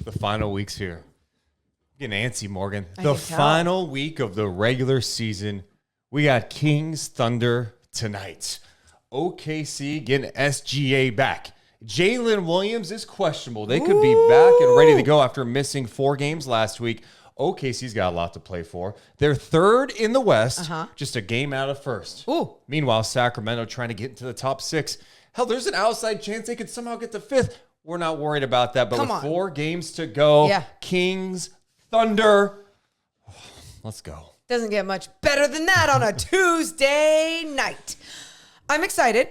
The final week's here. I'm getting antsy, Morgan. I The can tell. final week of the regular season. We got Kings Thunder tonight. OKC getting SGA back. Jalen Williams is questionable. They could be back and ready to go after missing 4 games last week. OKC's got a lot to play for. They're third in the West, just a game out of first. Ooh. Meanwhile, Sacramento trying to get into the top 6. Hell, there's an outside chance they could somehow get to 5th. We're not worried about that, but Come with on. 4 games to go, Yeah. Kings, Thunder, let's go. Doesn't get much better than that on a Tuesday night. I'm excited.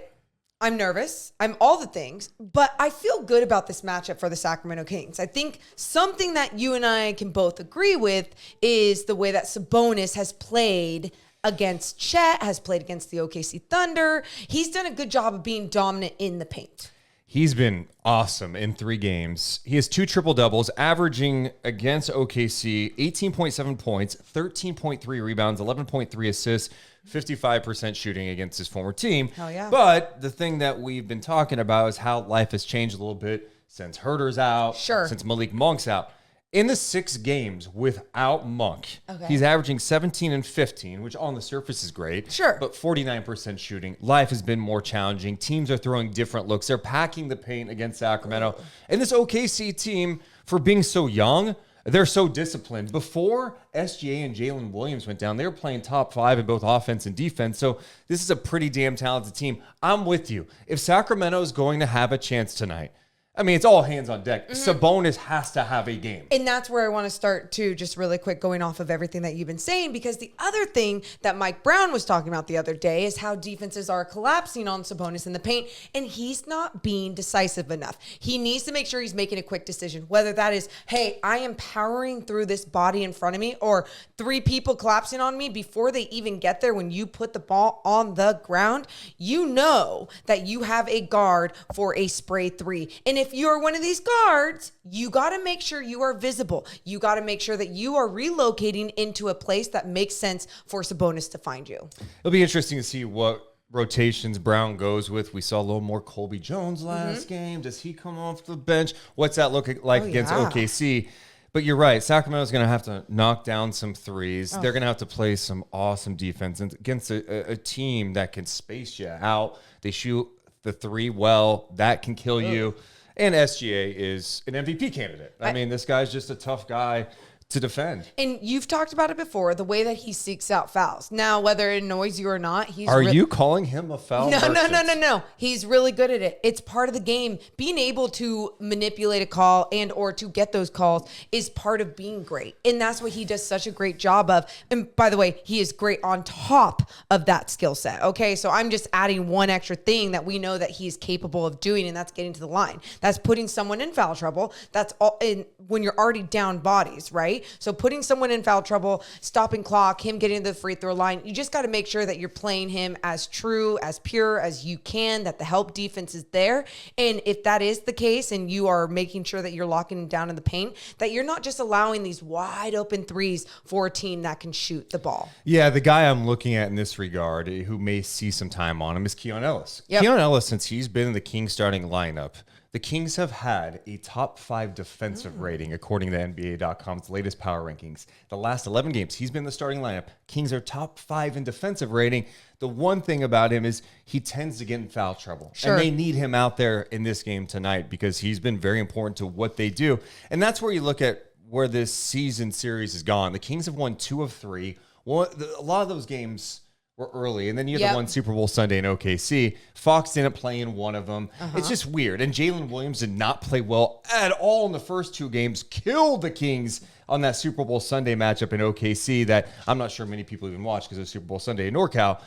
I'm nervous. I'm all the things, but I feel good about this matchup for the Sacramento Kings. I think something that you and I can both agree with is the way that Sabonis has played against Chet, has played against the OKC Thunder. He's done a good job of being dominant in the paint. He's been awesome in 3 games. He has 2 triple-doubles, averaging against OKC 18.7 points, 13.3 rebounds, 11.3 assists, 55% shooting against his former team. Hell yeah. But the thing that we've been talking about is how life has changed a little bit since Herter's out, Sure. since Malik Monk's out. In the 6 games without Monk, Okay. he's averaging 17 and 15, which on the surface is great. Sure. But 49% shooting. Life has been more challenging. Teams are throwing different looks. They're packing the paint against Sacramento. And this OKC team, for being so young, they're so disciplined. Before SGA and Jalen Williams went down, they were playing top 5 in both offense and defense. So this is a pretty damn talented team. I'm with you. If Sacramento is going to have a chance tonight, I mean, it's all hands on deck. Sabonis has to have a game. And that's where I want to start too, just really quick, going off of everything that you've been saying, because the other thing that Mike Brown was talking about the other day is how defenses are collapsing on Sabonis in the paint, and he's not being decisive enough. He needs to make sure he's making a quick decision, whether that is, hey, I am powering through this body in front of me, or 3 people collapsing on me before they even get there. When you put the ball on the ground, you know that you have a guard for a spray 3. And if you're one of these guards, you got to make sure you are visible. You got to make sure that you are relocating into a place that makes sense for Sabonis to find you. It'll be interesting to see what rotations Brown goes with. We saw a little more Colby Jones last game. Does he come off the bench? What's that look like against OKC? But you're right. Sacramento's going to have to knock down some threes. They're going to have to play some awesome defense against a team that can space you out. They shoot the 3 well. That can kill you. And SGA is an MVP candidate. I mean, this guy's just a tough guy to defend. And you've talked about it before, the way that he seeks out fouls. Now, whether it annoys you or not, he's Are you calling him a foul merchant? No. He's really good at it. It's part of the game. Being able to manipulate a call and or to get those calls is part of being great. And that's what he does such a great job of. And by the way, he is great on top of that skill set. Okay, so I'm just adding one extra thing that we know that he's capable of doing, and that's getting to the line. That's putting someone in foul trouble. That's all in when you're already down bodies, right? So putting someone in foul trouble, stopping clock, him getting to the free throw line, you just got to make sure that you're playing him as true, as pure as you can, that the help defense is there. And if that is the case and you are making sure that you're locking him down in the paint, that you're not just allowing these wide open threes for a team that can shoot the ball. Yeah, the guy I'm looking at in this regard who may see some time on him is Keon Ellis. Yep. Keon Ellis, since he's been in the Kings starting lineup, the Kings have had a top 5 defensive rating, according to NBA.com's latest power rankings. The last 11 games, he's been in the starting lineup. Kings are top 5 in defensive rating. The one thing about him is he tends to get in foul trouble. Sure. And they need him out there in this game tonight because he's been very important to what they do. And that's where you look at where this season series has gone. The Kings have won 2 of 3. A lot of those games were early, and then you have the one Super Bowl Sunday in OKC. Fox didn't play in one of them. It's just weird. And Jalen Williams did not play well at all in the first 2 games. Killed the Kings on that Super Bowl Sunday matchup in OKC that I'm not sure many people even watched because it was Super Bowl Sunday in NorCal.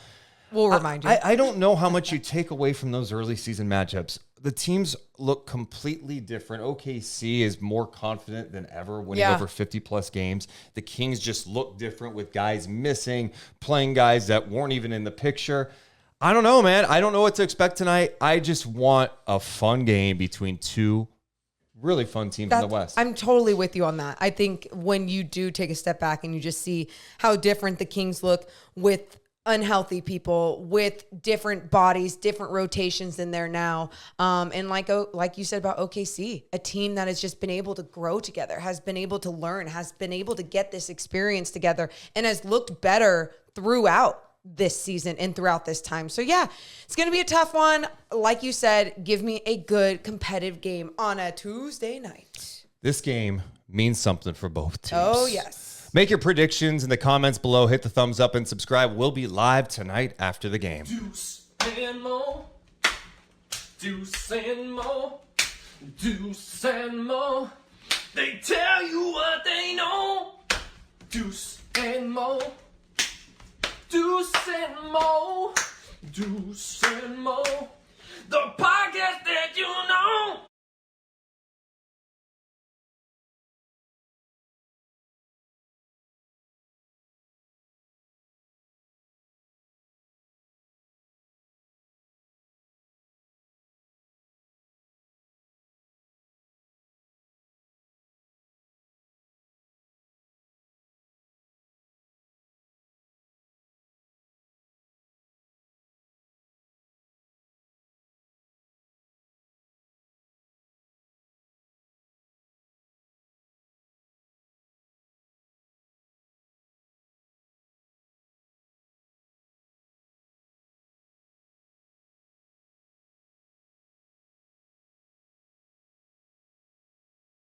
We'll remind you. I don't know how much you take away from those early season matchups. The teams look completely different. OKC is more confident than ever, winning over 50-plus games. The Kings just look different with guys missing, playing guys that weren't even in the picture. I don't know, man. I don't know what to expect tonight. I just want a fun game between 2 really fun teams in the West. I'm totally with you on that. I think when you do take a step back and you just see how different the Kings look with unhealthy people with different bodies, different rotations in there now. And like you said about OKC, a team that has just been able to grow together, has been able to learn, has been able to get this experience together, and has looked better throughout this season and throughout this time. So yeah, it's going to be a tough one. Like you said, give me a good competitive game on a Tuesday night. This game means something for both teams. Oh, yes. Make your predictions in the comments below. Hit the thumbs up and subscribe. We'll be live tonight after the game. Deuce and Mo. Deuce and Mo. Deuce and Mo. They tell you what they know. Deuce and Mo. Deuce and Mo. Deuce and Mo. The podcast that you know.